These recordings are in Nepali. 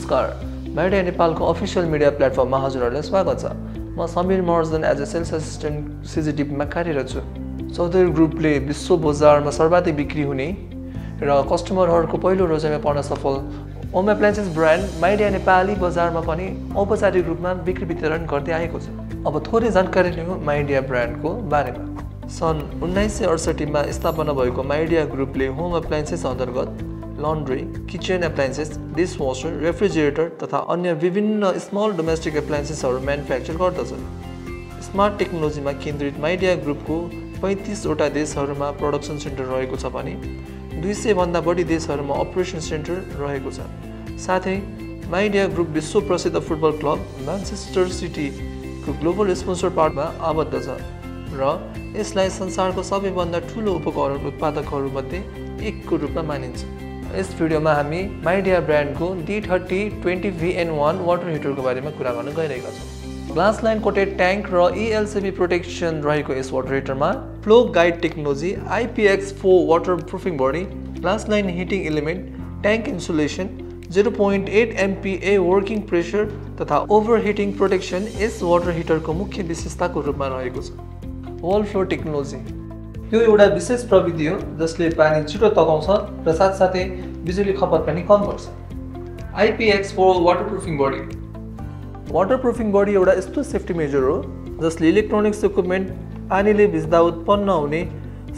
नमस्कार, माइडिया नेपालको अफिसियल मिडिया प्लेटफर्ममा हजुरहरूलाई स्वागत छ। म Sameer Maharjan as a sales assistant सिजिटिभीमा कार्यरत छु। चौधरी ग्रुपले विश्व बजारमा सर्वाधिक बिक्री हुने र कस्टमरहरूको पहिलो रोजाइमा पर्न सफल home appliances brand Midea Nepali बजारमा पनि औपचारिक रूपमा बिक्री वितरण गर्दै आएको छ। अब थोरै जानकारी लियौँ माइडिया ब्रान्डको बारेमा। सन् 1968 मा स्थापना भएको माइडिया ग्रुपले होम एप्लायन्सेस अन्तर्गत laundry, kitchen appliances, dishwasher, refrigerator तथा अन्य विभिन्न स्मल डोमेस्टिक एप्लायन्सेसहरू म्यानुफ्याक्चर गर्दछ। स्मार्ट टेक्नोलोजीमा केन्द्रित माइडिया ग्रुपको 35 वटा देशहरूमा प्रोडक्सन सेन्टर रहेको छ भने 200 भन्दा बढी देशहरूमा अपरेसन सेन्टर रहेको छ। साथै माइडिया ग्रुप विश्व प्रसिद्ध फुटबल क्लब म्यानचेस्टर सिटीको ग्लोबल स्पोन्सर पार्टमा आबद्ध छ र यसलाई संसारको सबैभन्दा ठुलो उपकरण उत्पादकहरूमध्ये एकको रूपमा मानिन्छ। यस भिडियोमा हामी माइडिया ब्रान्डको D3020VN1 वाटर हिटरको बारेमा कुरा गर्न गइरहेका छौँ। ग्लास लाइन कोटेड ट्याङ्क र ELCB प्रोटेक्सन रहेको यस वाटर हिटरमा flow guide technology, IPX4 water proofing body, glass line heating element, tank insulation, 0.8 MPa working pressure तथा ओभरहिटिङ प्रोटेक्सन यस वाटर हिटरको मुख्य विशेषताको रूपमा रहेको छ। वल फ्लो टेक्नोलोजी यो एउटा विशेष प्रविधि हो जसले पानी छिटो तताउँछ र साथसाथै बिजुली खपत पनि कम गर्छ। IPX4 वाटरप्रुफिङ बडी वाटरप्रुफिङ बडी एउटा यस्तो सेफ्टी मेजर हो जसले इलेक्ट्रोनिक्स इक्विपमेन्ट पानीले भिज्दा उत्पन्न हुने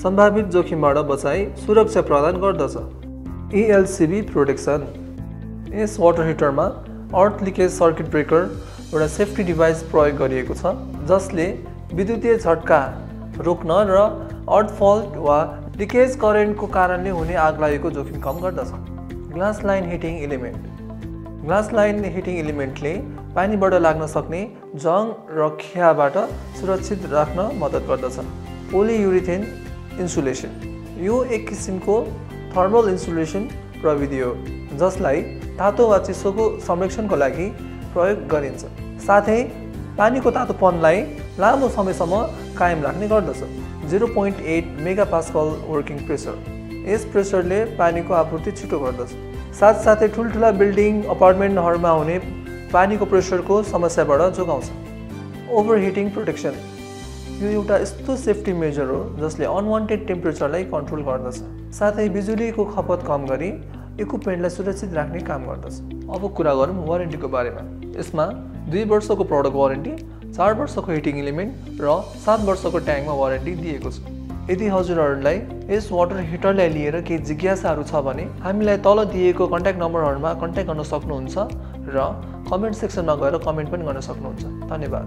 सम्भावित जोखिमबाट बचाई सुरक्षा प्रदान गर्दछ। ELCB प्रोटेक्सन यस वाटर हिटरमा अर्थ लिकेज सर्किट ब्रेकर एउटा सेफ्टी डिभाइस प्रयोग गरिएको छ जसले विद्युतीय झट्का रोक्न र अर्थ फल्ट वा लिकेज करेन्टको कारणले हुने आग लागेको जोखिम कम गर्दछ। Glass line heating element glass line heating एलिमेन्टले पानीबाट लाग्न सक्ने जङ र खियाबाट सुरक्षित राख्न मद्दत गर्दछ। पोलियुरिथेन इन्सुलेसन यो एक किसिमको थर्मल इन्सुलेसन प्रविधि हो जसलाई तातो वा चिसोको संरक्षणको लागि प्रयोग गरिन्छ। साथै पानीको तातोपनलाई लामो समयसम्म कायम राख्ने गर्दछ। 0.8 मेगापास्कल वर्किङ प्रेसर यस प्रेसरले पानीको आपूर्ति छिटो गर्दछ। साथसाथै ठुल्ठुला बिल्डिङ अपार्टमेन्टहरूमा हुने पानीको प्रेसरको समस्याबाट जोगाउँछ। ओभरहिटिङ प्रोटेक्सन यो एउटा यस्तो सेफ्टी मेजर हो जसले अनवान्टेड टेम्परेचरलाई कन्ट्रोल गर्दछ साथै बिजुलीको खपत कम गरी इक्विपमेन्टलाई सुरक्षित राख्ने काम गर्दछ। अब कुरा गरौँ वारेन्टीको बारेमा। यसमा 2 वर्षको प्रडक्ट वारेन्टी, 4 वर्षको हिटिङ एलिमेन्ट र 7 वर्षको ट्याङ्कमा वारेन्टी दिएको छ। यदि हजुरहरूलाई यस वाटर हिटरलाई लिएर केही जिज्ञासाहरू छ भने हामीलाई तल दिएको कन्ट्याक्ट नम्बरहरूमा कन्ट्याक्ट गर्न सक्नुहुन्छ र कमेन्ट सेक्सनमा गएर कमेन्ट पनि गर्न सक्नुहुन्छ। धन्यवाद।